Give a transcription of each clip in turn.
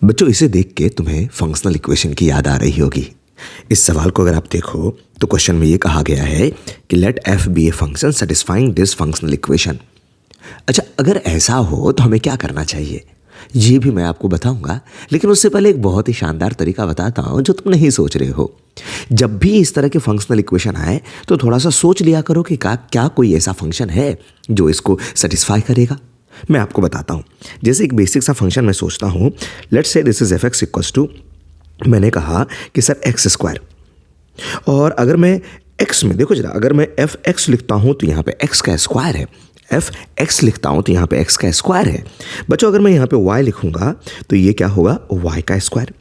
बच्चों, इसे देख के तुम्हें फंक्शनल इक्वेशन की याद आ रही होगी। इस सवाल को अगर आप देखो तो क्वेश्चन में ये कहा गया है कि let f be a function satisfying this functional equation. अच्छा, अगर ऐसा हो तो हमें क्या करना चाहिए, ये भी मैं आपको बताऊंगा, लेकिन उससे पहले एक बहुत ही शानदार तरीका बताता हूं जो तुम नहीं सोच रहे हो। जब भी इस तरह के फंक्शनल इक्वेशन आए तो थोड़ा सा सोच लिया करो कि क्या कोई ऐसा फंक्शन है जो इसको सेटिस्फाई करेगा। मैं आपको बताता हूं। जैसे एक बेसिक सा फंक्शन मैं सोचता हूं, let's say this is f x equals to, मैंने कहा कि सर एक्स स्क्वायर, और अगर मैं एक्स में देखो जरा, अगर मैं एफ एक्स लिखता हूं तो यहाँ पे एक्स का स्क्वायर है, एफ एक्स लिखता हूं तो यहाँ पे एक्स का स्क्वायर है। बच्चों, अगर मैं यहाँ पे वाई लिखूंगा तो ये क्या होगा, वाई का स्क्वायर।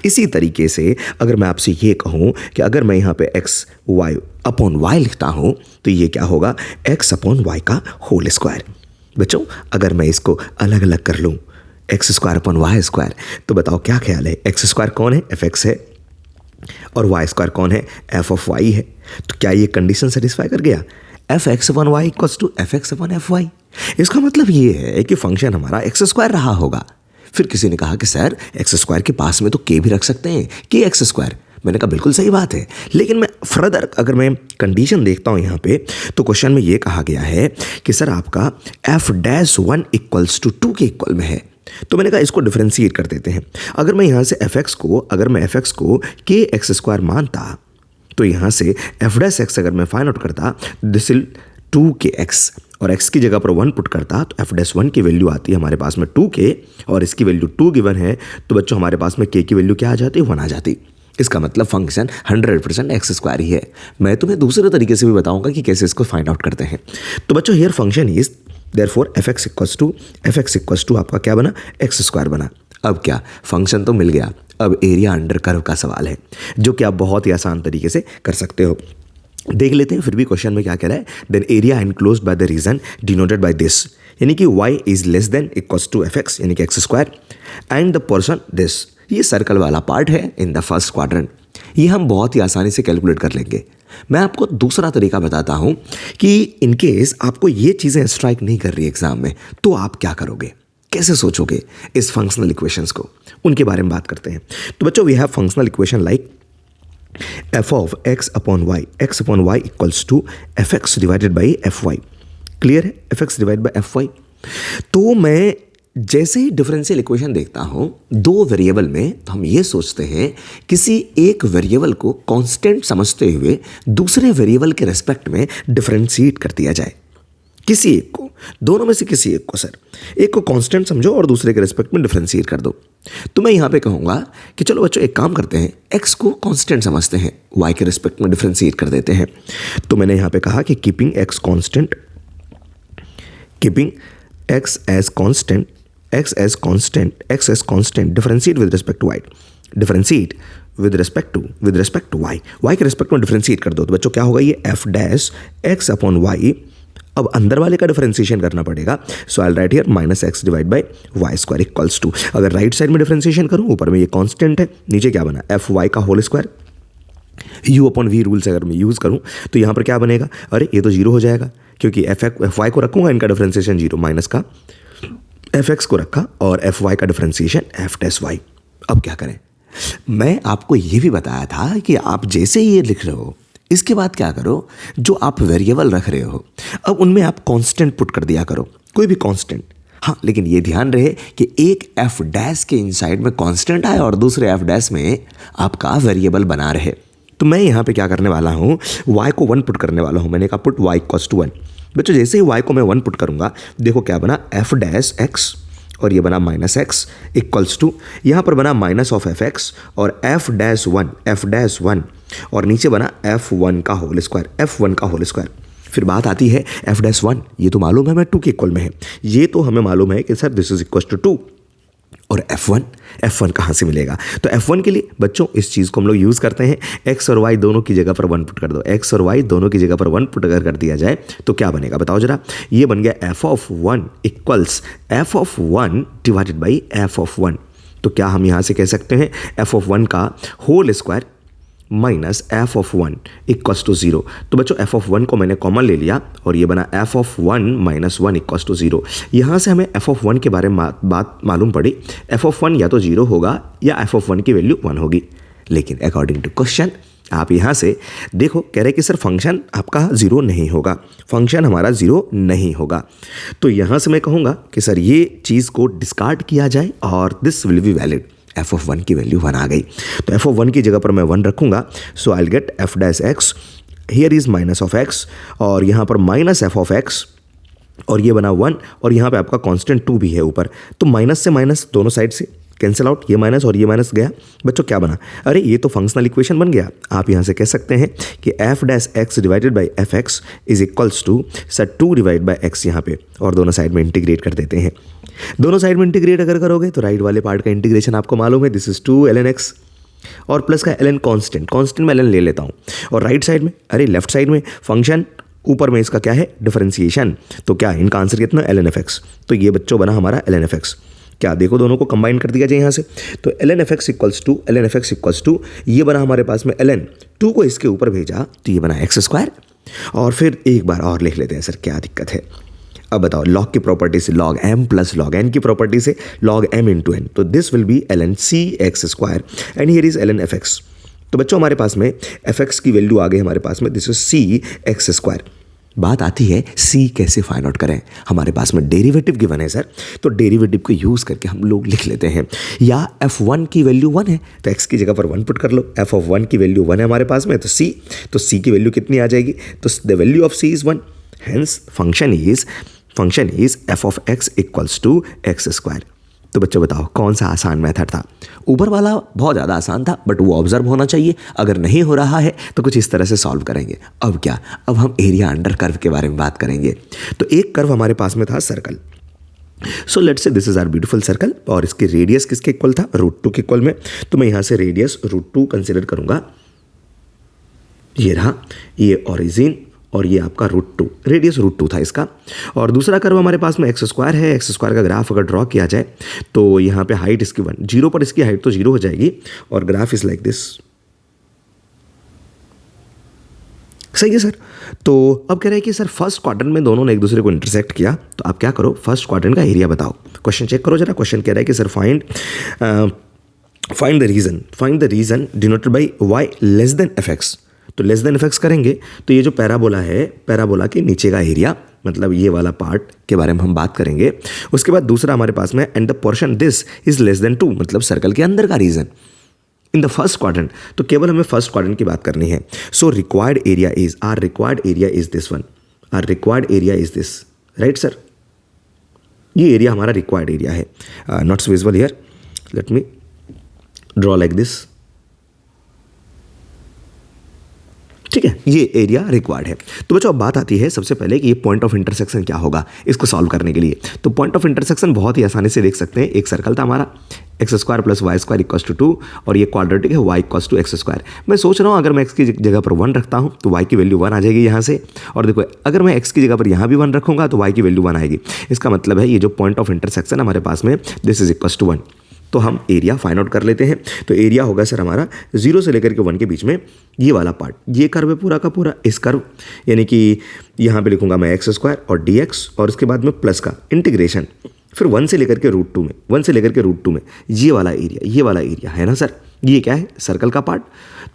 इसी तरीके से अगर मैं आपसे ये कहूं कि अगर मैं यहाँ पे एक्स वाई अपॉन वाई लिखता हूं तो ये क्या होगा, एक्स अपॉन वाई का होल स्क्वायर। बच्चों, अगर मैं इसको अलग अलग कर लूँ, x square upon y square, तो बताओ क्या ख्याल है, एक्स स्क्वायर कौन है, एफ एक्स है, और वाई स्क्वायर कौन है, एफ ऑफ वाई है। तो क्या ये कंडीशन सेटिस्फाई कर गया, f x upon y equals to f x upon f y. इसका मतलब ये है कि फंक्शन हमारा एक्स स्क्वायर रहा होगा। फिर किसी ने कहा कि सर एक्स स्क्वायर के पास में तो के भी रख सकते हैं, के एक्स स्क्वायर। मैंने कहा बिल्कुल सही बात है, लेकिन मैं फर्दर अगर मैं कंडीशन देखता हूँ यहाँ पे, तो क्वेश्चन में ये कहा गया है कि सर आपका f dash one equals to two के इक्वल में है। तो मैंने कहा इसको डिफरेंशिएट कर देते हैं। अगर मैं यहाँ से एफ एक्स को, अगर मैं एफ एक्स को के एक्स स्क्वायर मानता तो यहाँ से एफ डैश एक्स अगर मैं फाइंड आउट करता, दिस इज टू के एक्स, और x की जगह पर 1 पुट करता तो एफ डैश वन की वैल्यू आती है हमारे पास में 2k, और इसकी वैल्यू 2 गिवन है, तो बच्चों हमारे पास में k की वैल्यू क्या आ जाती है, 1 आ जाती। इसका मतलब फंक्शन 100% एक्स स्क्वायर ही है। मैं तुम्हें दूसरे तरीके से भी बताऊंगा कि कैसे इसको फाइंड आउट करते हैं। तो बच्चों here function is therefore f x equals to आपका क्या बना, एक्स स्क्वायर बना। अब क्या, फंक्शन तो मिल गया, अब एरिया अंडर कर्व का सवाल है, जो कि आप बहुत ही आसान तरीके से कर सकते हो। देख लेते हैं फिर भी क्वेश्चन में क्या कह रहा है, then area enclosed by the region denoted by this, यानी कि y is less than equals to f x, यानी कि x square, and the portion this, ये सर्कल वाला पार्ट है इन द फर्स्ट क्वाड्रेंट। ये हम बहुत ही आसानी से कैलकुलेट कर लेंगे। मैं आपको दूसरा तरीका बताता हूं कि इनकेस आपको ये चीज़ें स्ट्राइक नहीं कर रही एग्जाम में, तो आप क्या करोगे, कैसे सोचोगे इस फंक्शनल इक्वेशंस को, उनके बारे में बात करते हैं। तो बच्चों we have functional equation like f of x upon y equals to fx divided by fy। Clear है, fx divided by fy। तो मैं जैसे ही डिफरेंशियल इक्वेशन देखता हूं दो वेरिएबल में, तो हम ये सोचते हैं किसी एक वेरिएबल को कांस्टेंट समझते हुए दूसरे वेरिएबल के रेस्पेक्ट में डिफरेंशिएट कर दिया जाए। किसी एक को, दोनों में से किसी एक को, सर एक को कांस्टेंट समझो और दूसरे के रेस्पेक्ट में डिफरेंशिएट कर दो। तो मैं यहाँ पे कहूँगा कि चलो बच्चों एक काम करते हैं, x को कांस्टेंट समझते हैं, y के रेस्पेक्ट में डिफरेंशिएट कर देते हैं। तो मैंने यहाँ पे कहा कि keeping x constant, keeping x as constant, x as constant, differentiate with respect to y, differentiate with respect to y, y के रेस्पेक्ट में डिफरेंशिएट कर दो। तो बच्चों क्या होगा, ये f dash x upon y, अब अंदर वाले का डिफरेंशिएशन करना पड़ेगा। So I write here minus x divide by y square equals to, अगर राइट साइड में डिफरेंशिएशन करूँ, ऊपर में ये कांस्टेंट है, नीचे क्या बना, एफ वाई का whole square. U upon v rules अगर मैं यूज़ करूँ तो यहाँ पर क्या बनेगा, अरे ये तो जीरो हो जाएगा, क्योंकि एफ वाई को रखूँगा, इनका डिफरेंशिएशन जीरो, माइनस का एफ एक्स को रखा और एफ वाई का डिफरेंशिएशन एफ डैश वाई। अब क्या करें, मैं आपको ये भी बताया था कि आप जैसे ही ये लिख रहे हो, इसके बाद क्या करो, जो आप वेरिएबल रख रहे हो अब उनमें आप कांस्टेंट पुट कर दिया करो, कोई भी कांस्टेंट। हाँ, लेकिन ये ध्यान रहे कि एक एफ डैश के इनसाइड में कांस्टेंट आए और दूसरे एफ डैश में आपका वेरिएबल बना रहे। तो मैं यहाँ पे क्या करने वाला हूँ, y को 1 पुट करने वाला हूँ। मैंने कहा पुट y इक्वल्स टू 1। बच्चों जैसे ही y को मैं 1 पुट करूँगा, देखो क्या बना, एफ डैश एक्स, और ये बना माइनस एक्स इक्वल्स टू, यहाँ पर बना माइनस ऑफ एफ एक्स और एफ डैश वन, और नीचे बना एफ वन का होल स्क्वायर, फिर बात आती है एफ डैश वन, ये तो मालूम है मैं 2 के इक्वल में है, ये तो हमें मालूम है कि sir this is equal to 2, और F1 कहाँ से मिलेगा। तो F1 के लिए बच्चों इस चीज़ को हम लोग यूज़ करते हैं, x और y दोनों की जगह पर 1 पुट कर दो, x और y दोनों की जगह पर 1 पुट अगर कर दिया जाए तो क्या बनेगा बताओ जरा। ये बन गया f of 1 equals f of 1 divided by f of 1। तो क्या हम यहाँ से कह सकते हैं f ऑफ 1 का whole square minus f of 1 equals to 0। तो बच्चों एफ ऑफ 1 को मैंने कॉमन ले लिया और ये बना f of 1 minus 1 equals to 0। यहाँ से हमें एफ ऑफ 1 के बारे में बात मालूम पड़ी, एफ ऑफ 1 या तो 0 होगा या एफ ऑफ 1 की वैल्यू 1 होगी। लेकिन अकॉर्डिंग टू क्वेश्चन आप यहाँ से देखो, कह रहे कि सर फंक्शन आपका 0 नहीं होगा, फंक्शन हमारा 0 नहीं होगा। तो यहाँ से मैं कहूँगा कि सर ये चीज़ को डिस्कार्ड किया जाए और this will be valid. F of 1 की वैल्यू 1 आ गई, तो एफ ऑफ 1 की जगह पर मैं 1 रखूँगा। So I will get f dash x, here is minus of x और यहाँ पर माइनस एफ ऑफ एक्स और ये बना 1 और यहाँ पे आपका कांस्टेंट 2 भी है ऊपर। तो माइनस से माइनस दोनों साइड से कैंसिल आउट, ये माइनस और ये माइनस गया। बच्चों क्या बना, अरे ये तो फंक्शनल इक्वेशन बन गया। आप यहाँ से कह सकते हैं कि f dash x divided by f x is equals to sir 2 divide by x यहाँ पे, और दोनों साइड में इंटीग्रेट कर देते हैं। दोनों साइड में इंटीग्रेट अगर करोगे तो राइट वाले पार्ट का इंटीग्रेशन आपको मालूम है, दिस इज 2 ln x और प्लस का ln कांस्टेंट में ln ले लेता हूँ। और राइट साइड में, अरे लेफ्ट साइड में फंक्शन, ऊपर में इसका क्या है डिफरेंशिएशन, तो क्या इनका आंसर कितना ln f x। तो ये बच्चों बना हमारा ln f x। क्या देखो दोनों को कंबाइन कर दिया जाए यहाँ से, तो ln f x equals to ये बना हमारे पास में ln 2 को इसके ऊपर भेजा तो ये बना x स्क्वायर। और फिर एक बार और लिख लेते हैं, सर क्या दिक्कत है। अब बताओ, लॉग की प्रॉपर्टी से log m plus log n की प्रॉपर्टी से लॉग m इंटू n, तो this will be ln c x square and here is ln f x। तो बच्चों हमारे पास में f x की वैल्यू आ गई हमारे पास में, this is c x square. बात आती है c कैसे फाइंड आउट करें। हमारे पास में डेरिवेटिव गिवन है सर, तो डेरिवेटिव को यूज़ करके हम लोग लिख लेते हैं, या f1 की वैल्यू 1 है तो x की जगह पर 1 पुट कर लो। f ऑफ 1 की वैल्यू 1 है हमारे पास में, तो c की वैल्यू कितनी आ जाएगी, तो the value of c is 1, hence function is f of x equals to x square. तो बच्चों बताओ कौन सा आसान मेथड था। ऊपर वाला बहुत ज़्यादा आसान था, बट वो ऑब्जर्व होना चाहिए। अगर नहीं हो रहा है तो कुछ इस तरह से सॉल्व करेंगे। अब क्या, अब हम एरिया अंडर कर्व के बारे में बात करेंगे। तो एक कर्व हमारे पास में था circle, so let's say this is our beautiful circle, और इसकी रेडियस किसके इक्वल था, √2 के इक्वल में। तो मैं यहाँ से रेडियस √2 कंसिडर करूँगा। ये रहा, ये ओरिजिन और ये आपका √2, रेडियस √2 था इसका। और दूसरा कर्व हमारे पास में एक्स स्क्वायर है। एक्स स्क्वायर का ग्राफ अगर ड्रॉ किया जाए तो यहाँ पे हाइट इसकी 1, 0 पर इसकी हाइट तो 0 हो जाएगी, और ग्राफ इज लाइक दिस। सही है सर। तो अब कह रहे हैं कि सर फर्स्ट क्वाड्रेंट में दोनों ने एक दूसरे को इंटरसेक्ट किया, तो आप क्या करो, फर्स्ट क्वाड्रेंट का एरिया बताओ। क्वेश्चन चेक करो जरा। क्वेश्चन कह रहा है कि sir find the region denoted by y less than fx। तो लेस देन fx करेंगे तो ये जो पैराबोला है, पैराबोला के नीचे का एरिया, मतलब ये वाला पार्ट के बारे में हम बात करेंगे। उसके बाद दूसरा हमारे पास में and the portion this is less than 2, मतलब सर्कल के अंदर का region in the first quadrant. तो केवल हमें फर्स्ट क्वाड्रेंट की बात करनी है। So required area is this one, or required area is this, right sir. ये एरिया हमारा रिक्वायर्ड एरिया है, not visible here, let me draw like this. ठीक है, ये एरिया रिक्वायर्ड है। तो बच्चों अब बात आती है सबसे पहले कि ये पॉइंट ऑफ इंटरसेक्शन क्या होगा इसको सॉल्व करने के लिए। तो पॉइंट ऑफ इंटरसेक्शन बहुत ही आसानी से देख सकते हैं। एक सर्कल था हमारा, x square plus y square equals to 2, और ये क्वाड्रेटिक है, y equals to x square. मैं सोच रहा हूँ अगर मैं एक्स की जगह पर 1 रखता हूँ तो वाई की वैल्यू 1 आ जाएगी यहाँ से, और देखो अगर मैं एक्स की जगह पर यहाँ भी 1 रखूँगा तो वाई की वैल्यू 1 आएगी। इसका मतलब है ये जो पॉइंट ऑफ इंटरसेक्शन हमारे पास में दिस इज इक्वल्स टू 1। तो हम एरिया फाइंड आउट कर लेते हैं। तो एरिया होगा सर हमारा 0 से लेकर के 1 के बीच में ये वाला पार्ट, ये कर्व है पूरा का पूरा, इस कर्व, यानी कि यहाँ पे लिखूंगा मैं एक्स स्क्वायर और dx, और उसके बाद में प्लस का इंटीग्रेशन, फिर 1 से लेकर के √2 में ये वाला एरिया है ना सर। ये क्या है, सर्कल का पार्ट।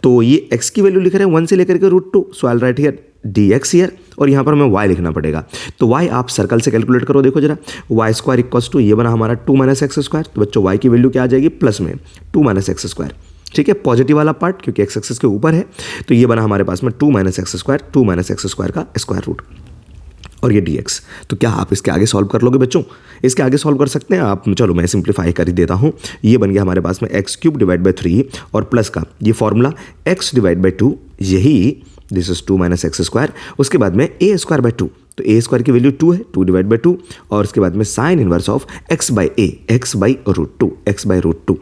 तो ये x की वैल्यू लिख रहे हैं 1 से लेकर के √2, so I will write here dx here, और यहाँ पर हमें y लिखना पड़ेगा। तो y आप सर्कल से कैलकुलेट करो, देखो जरा, वाई स्क्वायर इक्वल्स टू ये बना हमारा 2 - x स्क्वायर। तो बच्चों y की वैल्यू क्या आ जाएगी, प्लस में 2 - x स्क्वायर। ठीक है, पॉजिटिव वाला पार्ट क्योंकि x एक्सिस के ऊपर है, तो ये बना हमारे पास में 2 - x स्क्वायर का स्क्वायर रूट, और ये dx। तो क्या आप इसके आगे सॉल्व कर लोगे बच्चों, इसके आगे सॉल्व कर सकते हैं आप। चलो मैं सिंप्लीफाई कर ही देता हूँ। ये बन गया हमारे पास में x³ डिवाइड बाई 3 और प्लस का ये फॉर्मूला x डिवाइड बाई 2, यही दिस इज 2 - x स्क्वायर। उसके बाद में a स्क्वायर बाई 2, तो a स्क्वायर की वैल्यू 2 है, 2 डिवाइड बाई 2, और उसके बाद में sine inverse of x by √2,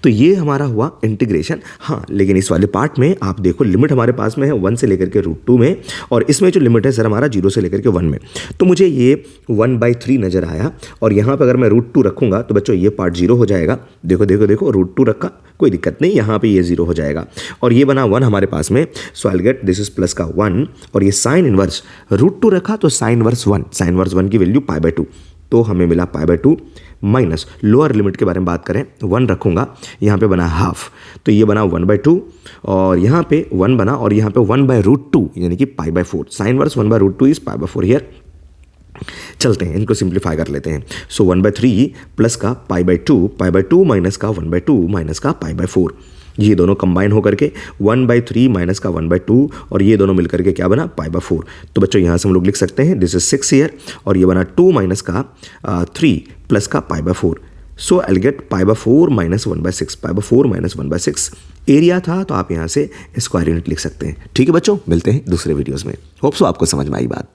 तो ये हमारा हुआ इंटीग्रेशन। हाँ, लेकिन इस वाले पार्ट में आप देखो लिमिट हमारे पास में है 1 से लेकर के √2 में, और इसमें जो लिमिट है सर हमारा 0 से लेकर के 1 में। तो मुझे ये 1/3 नज़र आया, और यहाँ पे अगर मैं √2 रखूँगा तो बच्चों ये पार्ट 0 हो जाएगा। देखो देखो देखो, √2 रखा, कोई दिक्कत नहीं, यहाँ पे ये 0 हो जाएगा, और ये बना 1 हमारे पास में। So I will get this is plus का 1, और ये साइन इनवर्स √2 रखा तो साइन इनवर्स 1, साइन इनवर्स 1 की वैल्यू π/2, तो हमें मिला π/2 माइनस लोअर लिमिट के बारे में बात करें 1 रखूँगा, यहाँ पे बना हाफ, तो ये बना 1/2, और यहाँ पे 1 बना, और यहाँ पे 1/√2 यानी कि π/4, साइन वर्स 1/√2 इज π/4 हियर। चलते हैं, इनको सिंप्लीफाई कर लेते हैं। सो 1/3 प्लस का π/2 माइनस का 1/2 माइनस का π/4, ये दोनों कंबाइन होकर के 1/3 माइनस का 1/2, और ये दोनों मिलकर के क्या बना π/4। तो बच्चों यहाँ से हम लोग लिख सकते हैं दिस इज 6 ईयर, और ये बना 2 माइनस का 3 प्लस का π/4। So I will get π/4 minus 1/6, π/4 minus 1/6 area था, तो आप यहाँ से स्क्वायर यूनिट लिख सकते हैं। ठीक है बच्चों, मिलते हैं दूसरे वीडियोज़ में। होप सो आपको समझ में आई बात।